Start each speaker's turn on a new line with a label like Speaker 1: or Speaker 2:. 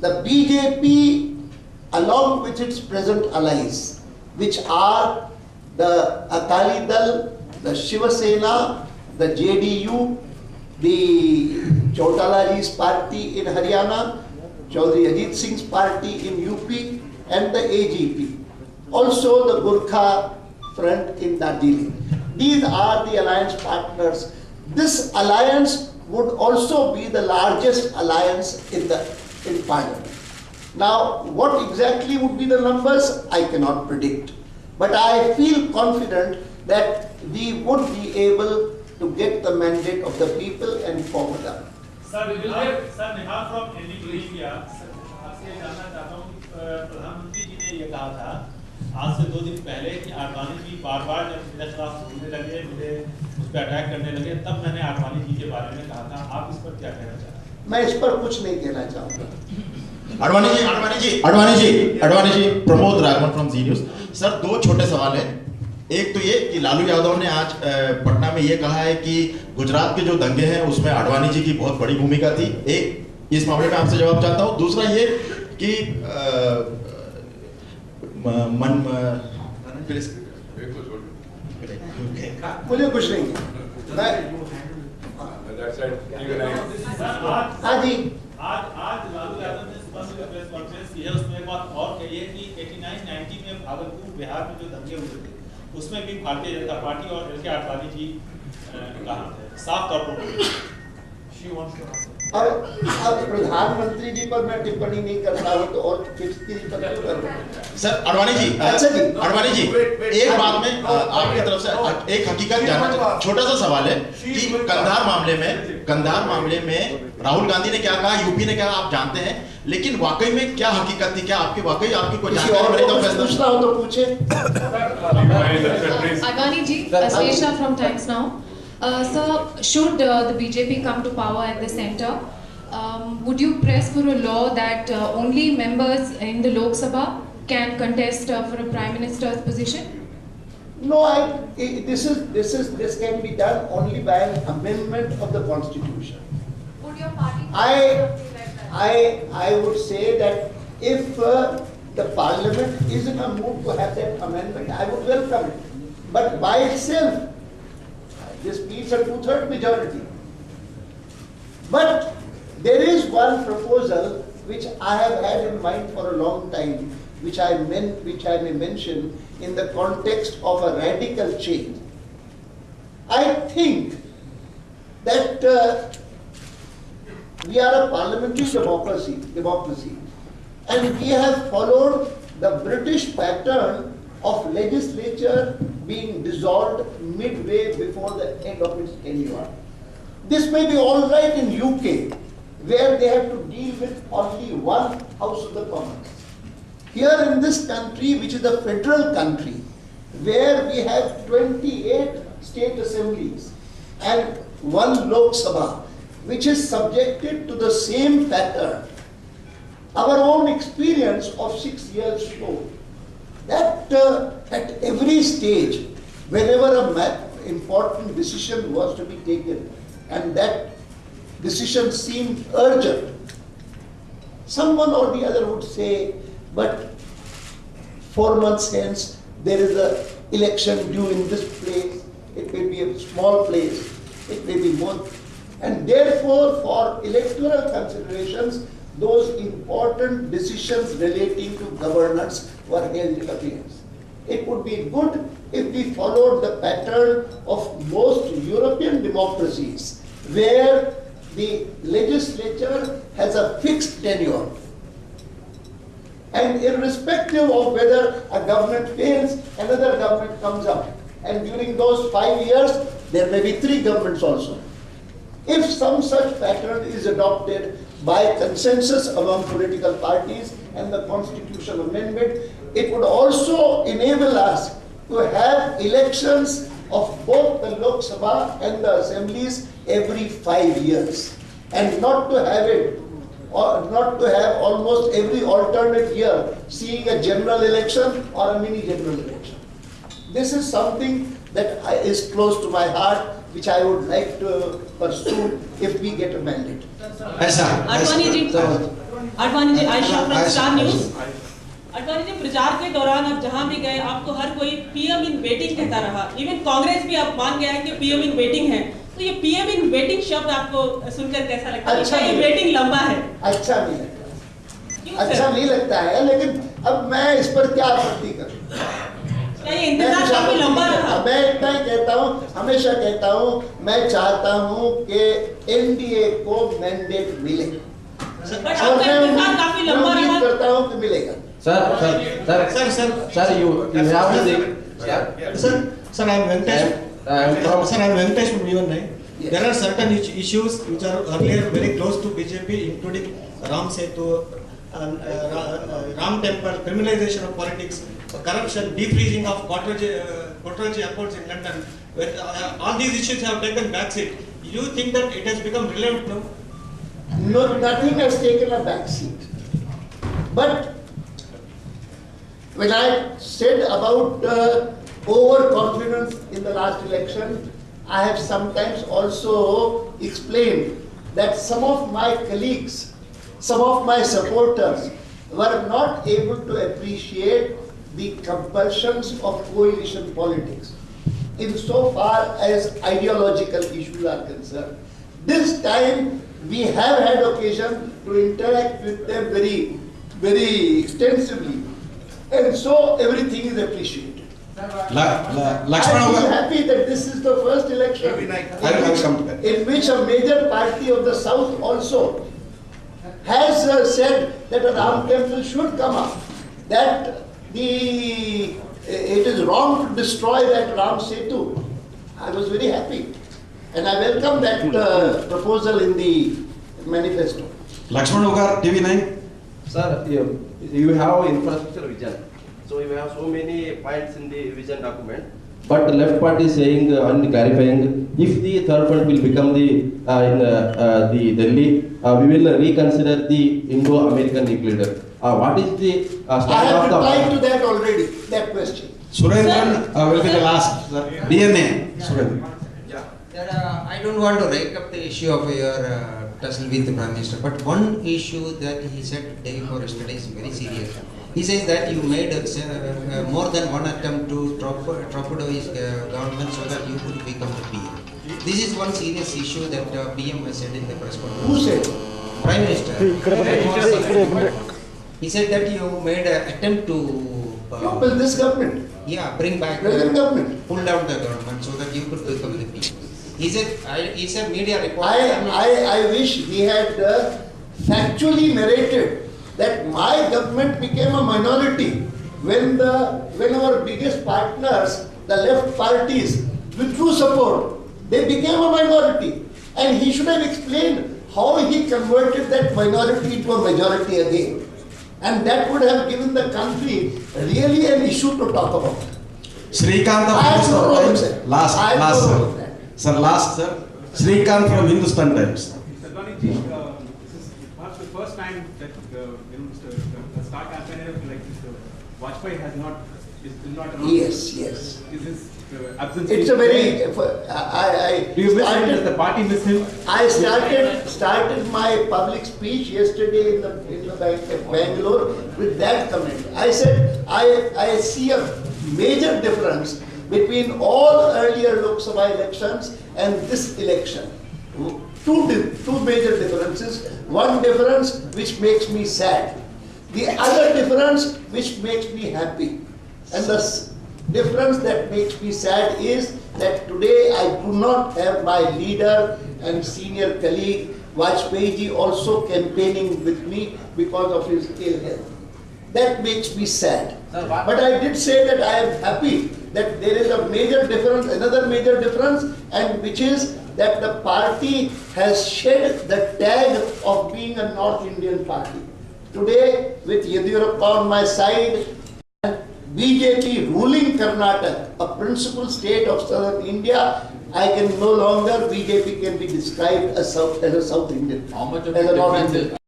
Speaker 1: the BJP, along with its present allies, which are the Akali Dal, the Shiva Sena, the JDU, the Chautalaji's party in Haryana, Chaudhry Ajit Singh's party in UP, and the AGP. Also the Gurkha Front in Darjeeling. These are the alliance partners. This alliance would also be the largest alliance in Parliament. Now, what exactly would be the numbers, I cannot predict. But I feel confident that we would be able to get the mandate of the people and form a government.
Speaker 2: Sir, Nihal from NDP India, आपसे जानना चाहता हूँ कि प्रधानमंत्री जी ने ये कहा था आज से 2 दिन पहले कि आडवाणी जी बार-बार जब मेरे खिलाफ बोलने लगे, मुझे उस पर अटैक करने लगे, तब मैंने आडवाणी जी के बारे में कहा था। आप इस पर क्या कहना चाहते हैं?
Speaker 1: मैं इस पर कुछ नहीं कहना चाहूँगा।
Speaker 3: Advani ji, Pramod Raghavan from Zee news. Sir, 2 छोटे सवाल हैं। एक तो ये कि लालू यादव ने आज पटना में ये कहा है कि गुजरात के जो दंगे हैं उसमें आडवाणी जी की बहुत बड़ी भूमिका थी। एक, इस मामले में आपसे जवाब चाहता हूँ। दूसरा ये कि
Speaker 1: मुझे कुछ नहीं। हाँ जी,
Speaker 2: आज लालू यादव ने सुबह में प्रेस कॉन्फ्रेंस की है, उसमें एक बात और कही है कि 89-90 में भागलपुर बिहार में जो दंगे हुए थे उसमें भी भारतीय जनता पार्टी और एल के आडवाणी जी कहा साफ तौर पर।
Speaker 1: अब प्रधानमंत्री जी पर मैं टिप्पणी नहीं करता हूँ तो और किसकी टिप्पणी करूँ?
Speaker 3: सर, अडवाणी जी, एक बात में आपकी तरफ से एक हकीकत जानना, छोटा सा सवाल है कि कंधार मामले में राहुल गांधी ने क्या कहा, यूपी ने क्या, आप जानते हैं, लेकिन वाकई में क्या हकीकत थी? क्या आपकी कोई जानकारी
Speaker 1: पूछना हो तो पूछे।
Speaker 4: Advani ji, Asesha from Times Now. Sir, should the BJP come to power at the center, would you press for a law that only members in the Lok Sabha can contest for a Prime Minister's position?
Speaker 1: No, this can be done only by an amendment of the Constitution.
Speaker 4: Would your party?
Speaker 1: I would say that if the Parliament is in a mood to have that amendment, I would welcome it. But by itself, this needs a 2/3 majority. But there is one proposal which I have had in mind for a long time, which I may mention in the context of a radical change. I think that we are a parliamentary democracy, and we have followed the British pattern of legislature being dissolved midway before the end of its tenure. This may be all right in UK, where they have to deal with only one House of the Commons. Here in this country, which is a federal country, where we have 28 state assemblies and 1 Lok Sabha, which is subjected to the same pattern, our own experience of 6 years show that at every stage, whenever an important decision was to be taken, and that decision seemed urgent, someone or the other would say, but 4 months hence, there is an election due in this place, it may be a small place, it may be more, and therefore for electoral considerations, those important decisions relating to governance were held in abeyance. It would be good if we followed the pattern of most European democracies, where the legislature has a fixed tenure. And irrespective of whether a government fails, another government comes up. And during those 5 years, there may be 3 governments also. If some such pattern is adopted by consensus among political parties and the constitutional amendment, it would also enable us to have elections of both the Lok Sabha and the assemblies every 5 years, and not to have it, or not to have almost every alternate year seeing a general election or a mini general election. This is something that is close to my heart, which I would like to pursue if we get a mandate.
Speaker 3: ऐसा
Speaker 4: Advani ji.
Speaker 5: Advani ji, Ayesha from star news. Advani ji, प्रचार के दौरान आप जहां भी गए आपको हर कोई पीएम इन वेटिंग कहता रहा, इवन कांग्रेस भी अब मान गया है कि पीएम इन वेटिंग है। तो ये पीएम इन वेटिंग शब्द आपको सुनकर कैसा लगता है?
Speaker 1: अच्छा,
Speaker 5: ये वेटिंग लंबा है।
Speaker 1: अच्छा नहीं लगता,
Speaker 5: क्यों
Speaker 1: अच्छा
Speaker 5: सर?
Speaker 1: नहीं लगता है, लेकिन अब मैं इस पर क्या आपत्ति करूं?
Speaker 5: क्या ये इंतजार काफी लंबा रहा?
Speaker 1: मैं इतना ही कहता हूं, हमेशा कहता हूं, मैं चाहता हूं कि एनडीए को मैंडेट मिले
Speaker 5: बट
Speaker 1: और
Speaker 5: आपका
Speaker 1: मैं
Speaker 5: इंतजार काफी लंबा
Speaker 1: उम्मीद
Speaker 5: रहा।
Speaker 1: करता हूं कि मिलेगा।
Speaker 6: Sir, you have to think.
Speaker 7: Sir, I am Venkatesh.
Speaker 6: I am from.
Speaker 7: Sir, I am Venkatesh from UNI.
Speaker 1: Yes.
Speaker 7: There are certain issues which are earlier very close to BJP, including Ram Setu, and Ram Temple, criminalization of politics, corruption, defreezing of Kotroji airports in London. When, all these issues have taken backseat. You think that it has become relevant now?
Speaker 1: No, nothing has taken a back seat. But when I said about overconfidence in the last election, I have sometimes also explained that some of my colleagues, some of my supporters were not able to appreciate the compulsions of coalition politics insofar as ideological issues are concerned. This time we have had occasion to interact with them very extensively, and so everything is appreciated. I
Speaker 3: Lakshman
Speaker 1: am happy that this is the first election in which a major party of the South also has said that a Ram temple should come up, that it is wrong to destroy that Ram Setu. I was very happy, and I welcome that proposal in the manifesto.
Speaker 3: Lakshman Ugar TV9.
Speaker 6: Sir, you have infrastructure vision. So you have so many points in the vision document. But the left party is saying and clarifying, if the third fund will become the Delhi, we will reconsider the Indo-American nuclear. What is the
Speaker 1: I
Speaker 6: stand
Speaker 1: have
Speaker 6: of the?
Speaker 1: replied to that already, that question.
Speaker 3: Surendran will be the last. DNA. Surendran.
Speaker 8: I don't want to rake up the issue of your tussle with the Prime Minister, but one issue that he said day before yesterday is very serious. He says that you made more than one attempt to torpedo his government so that you could become the PM. This is one serious issue that PM has said in the press conference.
Speaker 1: Who said?
Speaker 8: Prime Minister. He said that you made an attempt to
Speaker 1: Topple this government,
Speaker 8: bring back,
Speaker 1: present government.
Speaker 8: pull down the government so that you could become the PM. He said media report.
Speaker 1: I wish he had factually narrated that my government became a minority when our biggest partners, the left parties, withdrew support. They became a minority, and he should have explained how he converted that minority into a majority again, and that would have given the country really an issue to talk about.
Speaker 3: Srikanth
Speaker 1: I have no problem, sir.
Speaker 3: last
Speaker 1: I have no
Speaker 3: sir.
Speaker 1: problem with that.
Speaker 3: Sir, last sir. Srikanth from Hindustan Times.
Speaker 2: Advani ji, this is perhaps the first time that the star campaigner like Mr. Vajpayee is not around.
Speaker 1: Yes.
Speaker 2: Is his absence?
Speaker 1: It's a very.
Speaker 2: Do you miss him? Does the party miss him?
Speaker 1: I started my public speech yesterday in the Bangalore with that comment. I said I see a major difference between all earlier Lok Sabha elections and this election. Two major differences. One difference which makes me sad. The other difference which makes me happy. And the difference that makes me sad is that today I do not have my leader and senior colleague Vajpayee ji also campaigning with me because of his ill health. That makes me sad. But I did say that I am happy that there is a major difference, another major difference, and which is that the party has shed the tag of being a North Indian party. Today, with Yediyurappa on my side, and BJP ruling Karnataka, a principal state of southern India, I can no longer, BJP can be described as a South Indian.
Speaker 8: How much of
Speaker 1: as a
Speaker 8: the
Speaker 1: North
Speaker 8: difference
Speaker 1: Indian.
Speaker 8: is